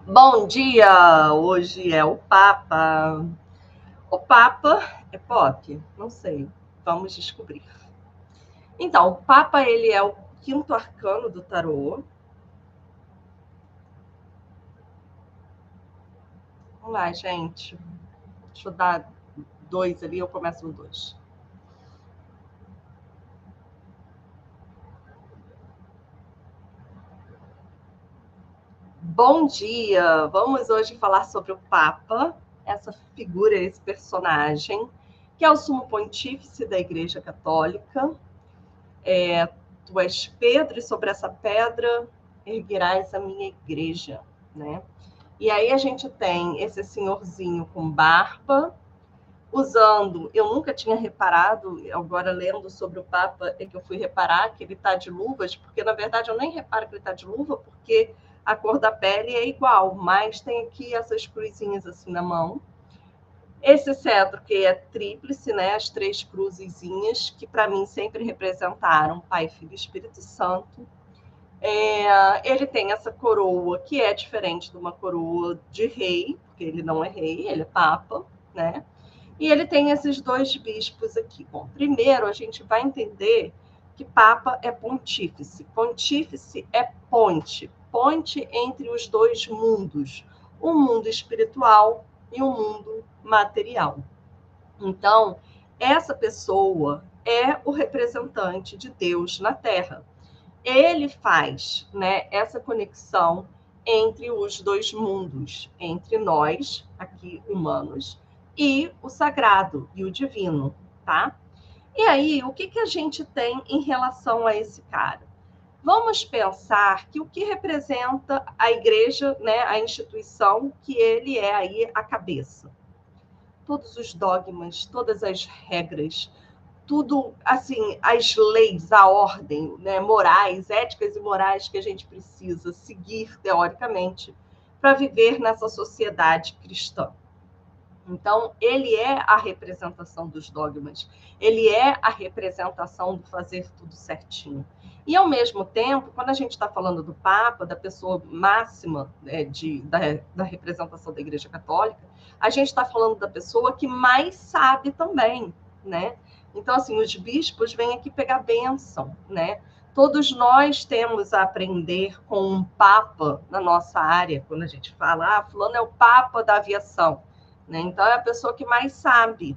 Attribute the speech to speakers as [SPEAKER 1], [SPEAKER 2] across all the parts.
[SPEAKER 1] Bom dia! Hoje é o Papa. O Papa é pop? Não sei. Vamos descobrir. Então, o Papa ele é o quinto arcano do tarô. Vamos lá, gente. Deixa eu dar dois ali, eu começo no dois. Bom dia! Vamos hoje falar sobre o Papa, essa figura, esse personagem, que é o sumo pontífice da Igreja Católica. Tu és Pedro, e sobre essa pedra erguerás a minha igreja, né? E aí a gente tem esse senhorzinho com barba, usando, eu nunca tinha reparado, agora lendo sobre o Papa, é que eu fui reparar que ele está de luvas, porque na verdade eu nem reparo que ele está de luva, porque a cor da pele é igual, mas tem aqui essas cruzinhas assim na mão. Esse cetro que é tríplice, né, as três cruzezinhas, que para mim sempre representaram Pai, Filho e Espírito Santo. Ele tem essa coroa que é diferente de uma coroa de rei, porque ele não é rei, ele é papa, né? E ele tem esses dois bispos aqui. Bom, primeiro a gente vai entender que papa é pontífice. Pontífice é ponte, ponte entre os dois mundos, o mundo espiritual e o mundo material. Então, essa pessoa é o representante de Deus na Terra. Ele faz, né, essa conexão entre os dois mundos, entre nós, aqui humanos, e o sagrado e o divino, tá? E aí, o que a gente tem em relação a esse cara? Vamos pensar que o que representa a igreja, né, a instituição, que ele é aí a cabeça. Todos os dogmas, todas as regras, tudo, assim, as leis, a ordem, né, morais, éticas e morais que a gente precisa seguir, teoricamente, para viver nessa sociedade cristã. Então, ele é a representação dos dogmas, ele é a representação do fazer tudo certinho. E, ao mesmo tempo, quando a gente está falando do Papa, da pessoa máxima, né, da representação da Igreja Católica, a gente está falando da pessoa que mais sabe também, né? Então, assim, os bispos vêm aqui pegar bênção, né? Todos nós temos a aprender com um Papa na nossa área, quando a gente fala, fulano é o Papa da aviação. Né? Então, é a pessoa que mais sabe,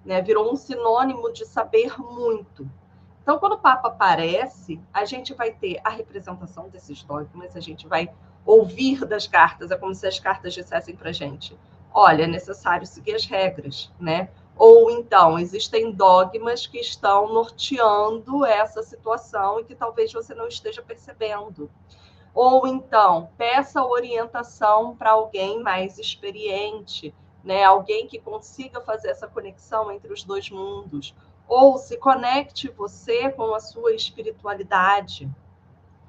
[SPEAKER 1] né? Virou um sinônimo de saber muito. Então, quando o Papa aparece, a gente vai ter a representação desses dogmas, a gente vai ouvir das cartas, é como se as cartas dissessem para a gente: olha, é necessário seguir as regras, né? Ou então, existem dogmas que estão norteando essa situação e que talvez você não esteja percebendo. Ou então, peça orientação para alguém mais experiente, né? Alguém que consiga fazer essa conexão entre os dois mundos. Ou se conecte você com a sua espiritualidade,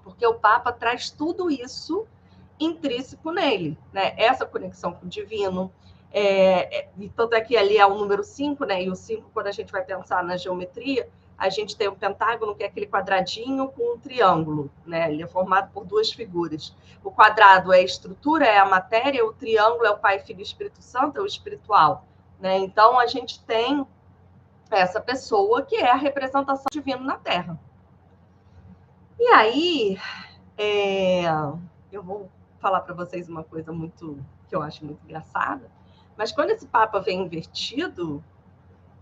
[SPEAKER 1] porque o Papa traz tudo isso intrínseco nele, né? Essa conexão com o divino. E tanto é que ali é o número 5, né? E o 5, quando a gente vai pensar na geometria, a gente tem o pentágono, que é aquele quadradinho com um triângulo, né? Ele é formado por duas figuras. O quadrado é a estrutura, é a matéria, o triângulo é o Pai, Filho e Espírito Santo, é o espiritual, né? Então, a gente tem essa pessoa que é a representação divina na Terra. E aí, eu vou falar para vocês uma coisa muito que eu acho muito engraçada, mas quando esse Papa vem invertido,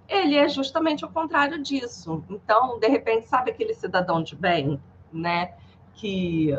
[SPEAKER 1] ele é justamente o contrário disso. Então, de repente, sabe aquele cidadão de bem, né? Que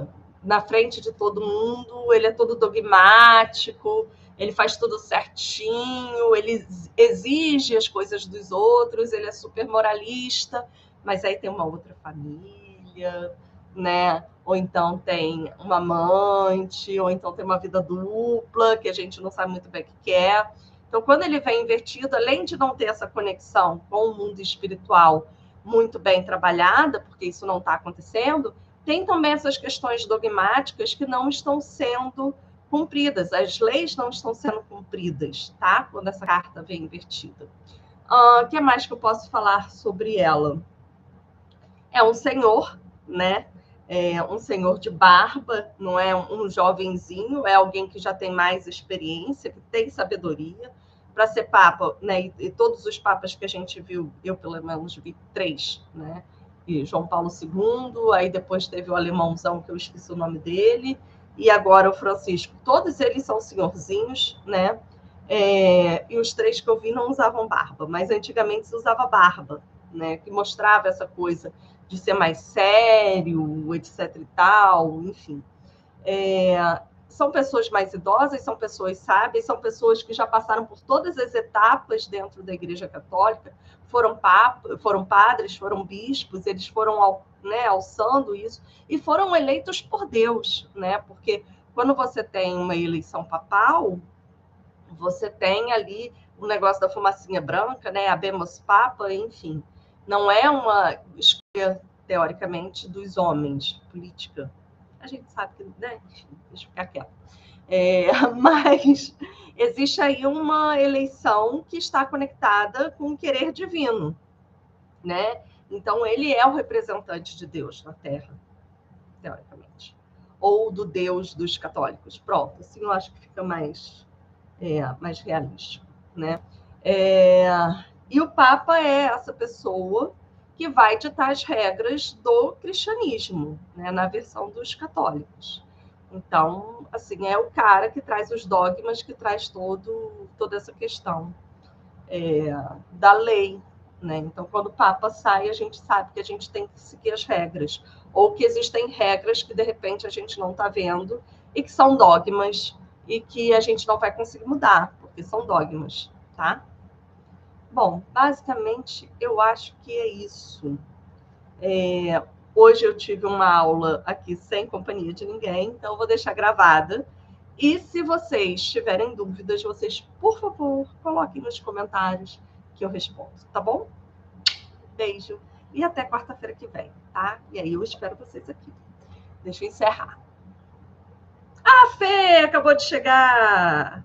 [SPEAKER 1] na frente de todo mundo ele é todo dogmático, ele faz tudo certinho, ele exige as coisas dos outros, ele é super moralista, mas aí tem uma outra família, né? Ou então tem uma amante, ou então tem uma vida dupla, que a gente não sabe muito bem o que é. Então, quando ele vem invertido, além de não ter essa conexão com o mundo espiritual muito bem trabalhada, porque isso não está acontecendo, tem também essas questões dogmáticas que não estão sendo cumpridas, as leis não estão sendo cumpridas, tá? Quando essa carta vem invertida. O que mais que eu posso falar sobre ela? É um senhor, né? um senhor de barba, não é um jovenzinho, é alguém que já tem mais experiência, que tem sabedoria. Para ser papa, né, e todos os papas que a gente viu, eu pelo menos vi 3, né? E João Paulo II, aí depois teve o alemãozão, que eu esqueci o nome dele, e agora o Francisco. Todos eles são senhorzinhos, né? E os 3 que eu vi não usavam barba, mas antigamente se usava barba, né? Que mostrava essa coisa de ser mais sério, etc e tal, enfim. São pessoas mais idosas, são pessoas sábias, são pessoas que já passaram por todas as etapas dentro da Igreja Católica, foram padres, foram bispos, eles foram, né, alçando isso, e foram eleitos por Deus, né? Porque quando você tem uma eleição papal, você tem ali o negócio da fumacinha branca, né? Habemus Papa, enfim. Não é uma escolha, teoricamente, dos homens, política. A gente sabe que, né? Enfim, deixa eu ficar quieto. Mas existe aí uma eleição que está conectada com o querer divino, né? Então, ele é o representante de Deus na Terra, teoricamente. Ou do Deus dos católicos. Pronto, assim eu acho que fica mais realístico, né? E o Papa é essa pessoa que vai ditar as regras do cristianismo, né, na versão dos católicos. Então, assim, é o cara que traz os dogmas, que traz toda essa questão da lei, né? Então, quando o Papa sai, a gente sabe que a gente tem que seguir as regras, ou que existem regras que, de repente, a gente não está vendo e que são dogmas e que a gente não vai conseguir mudar, porque são dogmas, tá? Bom, basicamente, eu acho que é isso. Hoje eu tive uma aula aqui sem companhia de ninguém, então eu vou deixar gravada. E se vocês tiverem dúvidas, vocês, por favor, coloquem nos comentários que eu respondo, tá bom? Beijo e até quarta-feira que vem, tá? E aí eu espero vocês aqui. Deixa eu encerrar. A Fê acabou de chegar!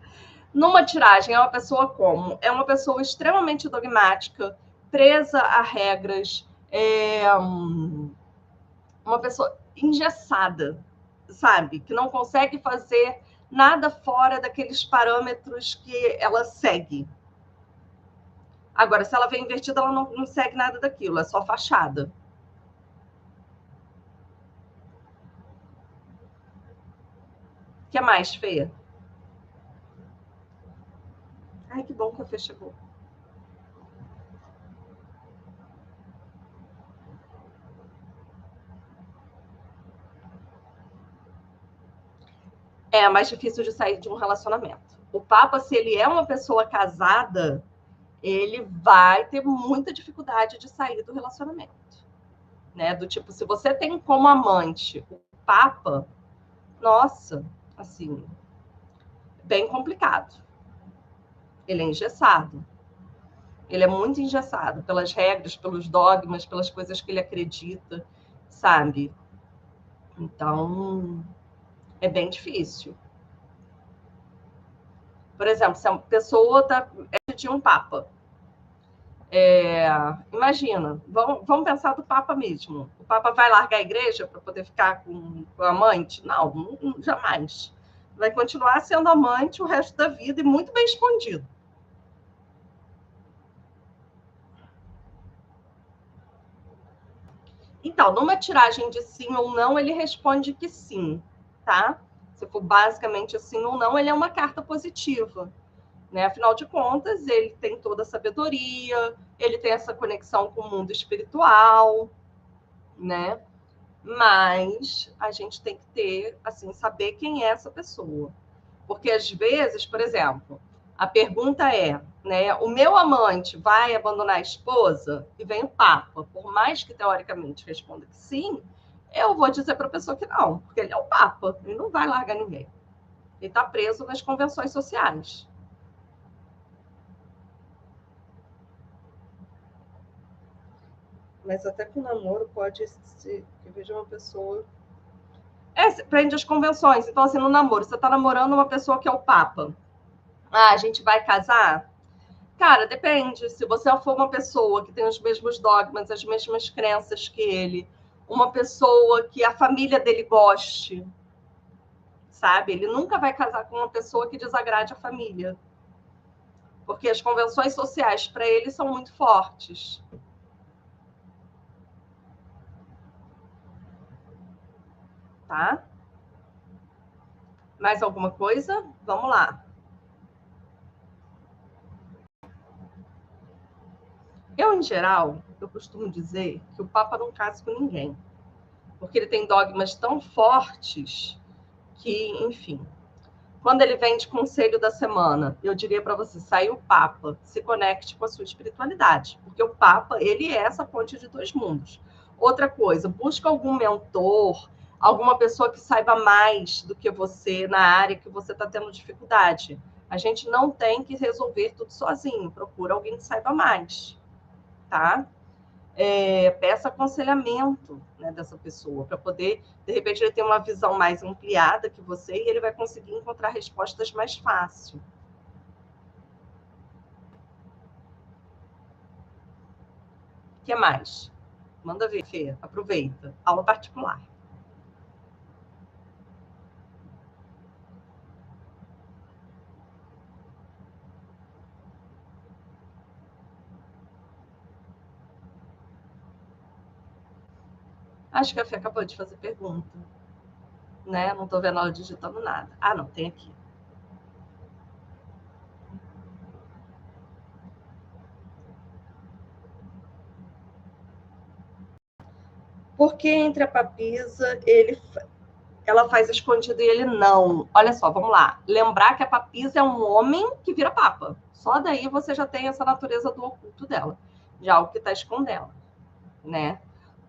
[SPEAKER 1] Numa tiragem, é uma pessoa como? É uma pessoa extremamente dogmática, presa a regras, uma pessoa engessada, sabe? Que não consegue fazer nada fora daqueles parâmetros que ela segue. Agora, se ela vem invertida, ela não segue nada daquilo, é só fachada. O que mais, Fê? Ai, que bom que a Fê chegou. É mais difícil de sair de um relacionamento. O Papa, se ele é uma pessoa casada, ele vai ter muita dificuldade de sair do relacionamento. Né? Do tipo, se você tem como amante o Papa, nossa, assim, bem complicado. Ele é engessado. Ele é muito engessado pelas regras, pelos dogmas, pelas coisas que ele acredita, sabe? Então, é bem difícil. Por exemplo, se a pessoa de um papa, imagina, vamos pensar do papa mesmo. O papa vai largar a igreja para poder ficar com o amante? Não, jamais. Vai continuar sendo amante o resto da vida e muito bem escondido. Então, numa tiragem de sim ou não, ele responde que sim, tá? Se for basicamente sim ou não, ele é uma carta positiva, né? Afinal de contas, ele tem toda a sabedoria, ele tem essa conexão com o mundo espiritual, né? Mas a gente tem que ter, assim, saber quem é essa pessoa. Porque às vezes, por exemplo, a pergunta é, né, o meu amante vai abandonar a esposa? E vem o Papa. Por mais que teoricamente responda que sim, eu vou dizer para a pessoa que não, porque ele é o Papa, ele não vai largar ninguém. Ele está preso nas convenções sociais. Mas até com namoro pode ser que veja uma pessoa. Prende as convenções. Então, assim, no namoro, você está namorando uma pessoa que é o Papa. Ah, a gente vai casar? Cara, depende. Se você for uma pessoa que tem os mesmos dogmas, as mesmas crenças que ele, uma pessoa que a família dele goste, sabe? Ele nunca vai casar com uma pessoa que desagrade a família, porque as convenções sociais para ele são muito fortes. Tá? Mais alguma coisa? Vamos lá. Eu, em geral, eu costumo dizer que o Papa não casa com ninguém, porque ele tem dogmas tão fortes que, enfim. Quando ele vem de conselho da semana, eu diria para você, sai o Papa, se conecte com a sua espiritualidade, porque o Papa, ele é essa ponte de dois mundos. Outra coisa, busca algum mentor, alguma pessoa que saiba mais do que você na área que você está tendo dificuldade. A gente não tem que resolver tudo sozinho, procura alguém que saiba mais, tá? Peça aconselhamento, né, dessa pessoa, para poder, de repente, ele ter uma visão mais ampliada que você e ele vai conseguir encontrar respostas mais fácil. O que mais? Manda ver, Fê, aproveita. Aula particular. Acho que a Fê acabou de fazer pergunta, né? Não estou vendo ela digitando nada. Ah, não, tem aqui. Porque entre a papisa, ela faz escondido e ele não. Olha só, vamos lá. Lembrar que a papisa é um homem que vira papa. Só daí você já tem essa natureza do oculto dela, de algo que está escondendo, né?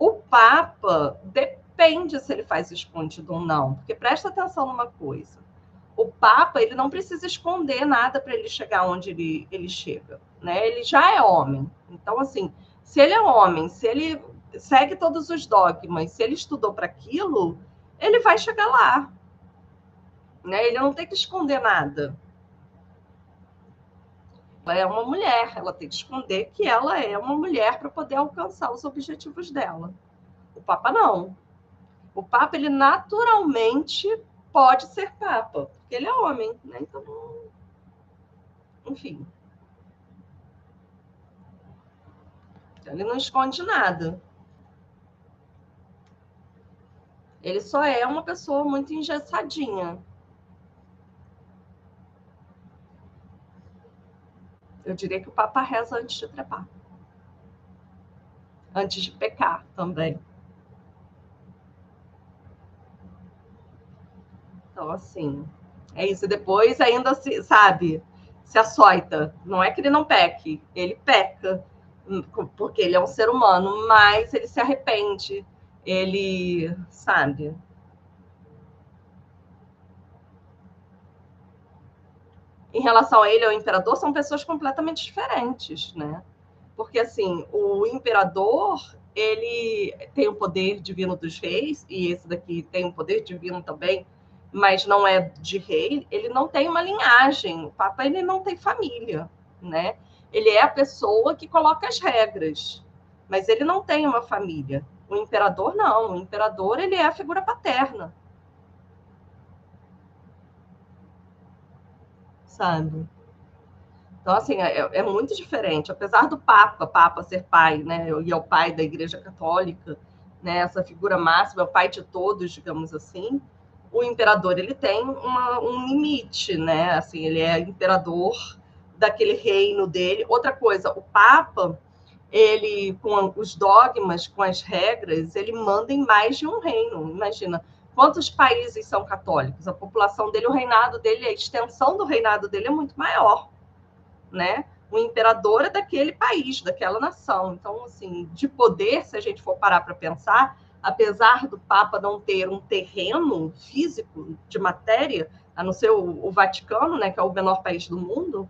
[SPEAKER 1] O papa depende se ele faz escondido ou não, porque presta atenção numa coisa. O papa, ele não precisa esconder nada para ele chegar onde ele chega, né? Ele já é homem. Então, assim, se ele é homem, se ele segue todos os dogmas, se ele estudou para aquilo, ele vai chegar lá, né? Ele não tem que esconder nada. Ela é uma mulher, ela tem que esconder que ela é uma mulher para poder alcançar os objetivos dela. O Papa não. O Papa, ele naturalmente pode ser Papa, porque ele é homem, né? Então, enfim. Ele não esconde nada. Ele só é uma pessoa muito engessadinha. Eu diria que o Papa reza antes de trepar. Antes de pecar também. Então, assim, é isso. E depois ainda se, sabe, se açoita. Não é que ele não peque, ele peca, porque ele é um ser humano, mas ele se arrepende. Ele, sabe, em relação a ele, ao imperador, são pessoas completamente diferentes, né? Porque, assim, o imperador, ele tem o poder divino dos reis, e esse daqui tem o poder divino também, mas não é de rei, ele não tem uma linhagem, o Papa, ele não tem família, né? Ele é a pessoa que coloca as regras, mas ele não tem uma família. O imperador, não. O imperador, ele é a figura paterna, sabe? Então, assim, é muito diferente. Apesar do Papa ser pai, né? E é o pai da Igreja Católica, né? Essa figura máxima, é o pai de todos, digamos assim. O imperador, ele tem um limite, né? Assim, ele é imperador daquele reino dele. Outra coisa, o Papa, ele, com os dogmas, com as regras, ele manda em mais de um reino. Imagina, quantos países são católicos? A população dele, o reinado dele, a extensão do reinado dele é muito maior, né? O imperador é daquele país, daquela nação. Então, assim, de poder, se a gente for parar para pensar, apesar do Papa não ter um terreno físico de matéria, a não ser o Vaticano, né, que é o menor país do mundo,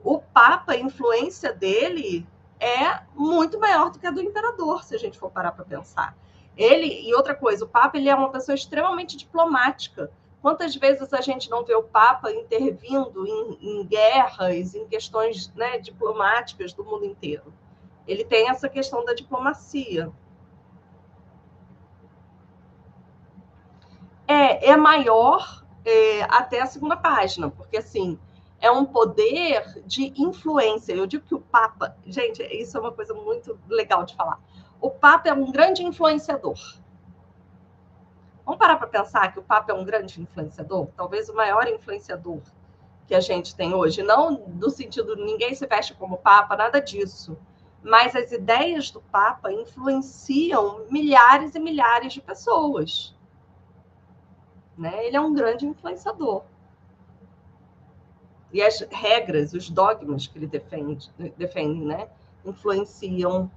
[SPEAKER 1] o Papa, a influência dele é muito maior do que a do imperador, se a gente for parar para pensar. Ele, e outra coisa, o Papa, ele é uma pessoa extremamente diplomática. Quantas vezes a gente não vê o Papa intervindo em guerras, em questões, né, diplomáticas do mundo inteiro? Ele tem essa questão da diplomacia. é maior até a segunda página, porque assim é um poder de influência. Eu digo que o Papa, gente, isso é uma coisa muito legal de falar. O Papa é um grande influenciador. Vamos parar para pensar que o Papa é um grande influenciador? Talvez o maior influenciador que a gente tem hoje. Não no sentido de ninguém se veste como Papa, nada disso. Mas as ideias do Papa influenciam milhares e milhares de pessoas. Né? Ele é um grande influenciador. E as regras, os dogmas que ele defende, né? Influenciam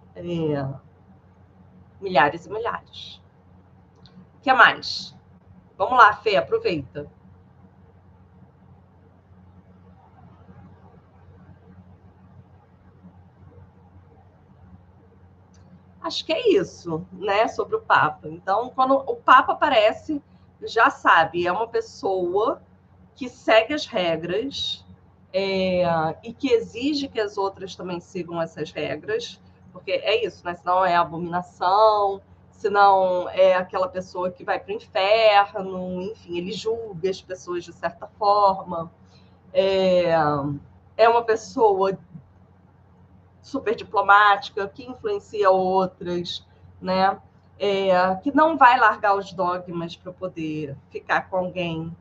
[SPEAKER 1] milhares e milhares. O que mais? Vamos lá, Fê, aproveita. Acho que é isso, né, sobre o Papa. Então, quando o Papa aparece, já sabe, é uma pessoa que segue as regras e que exige que as outras também sigam essas regras, porque é isso, né? Senão é abominação, senão é aquela pessoa que vai para o inferno, enfim, ele julga as pessoas de certa forma. É uma pessoa super diplomática, que influencia outras, né? Que não vai largar os dogmas para poder ficar com alguém.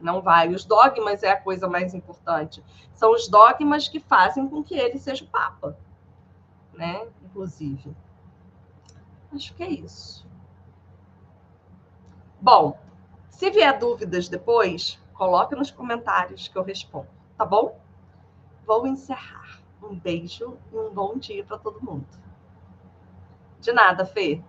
[SPEAKER 1] Não vai. Os dogmas é a coisa mais importante. São os dogmas que fazem com que ele seja o Papa, né? Inclusive. Acho que é isso. Bom, se vier dúvidas depois, coloca nos comentários que eu respondo, tá bom? Vou encerrar. Um beijo e um bom dia para todo mundo. De nada, Fê.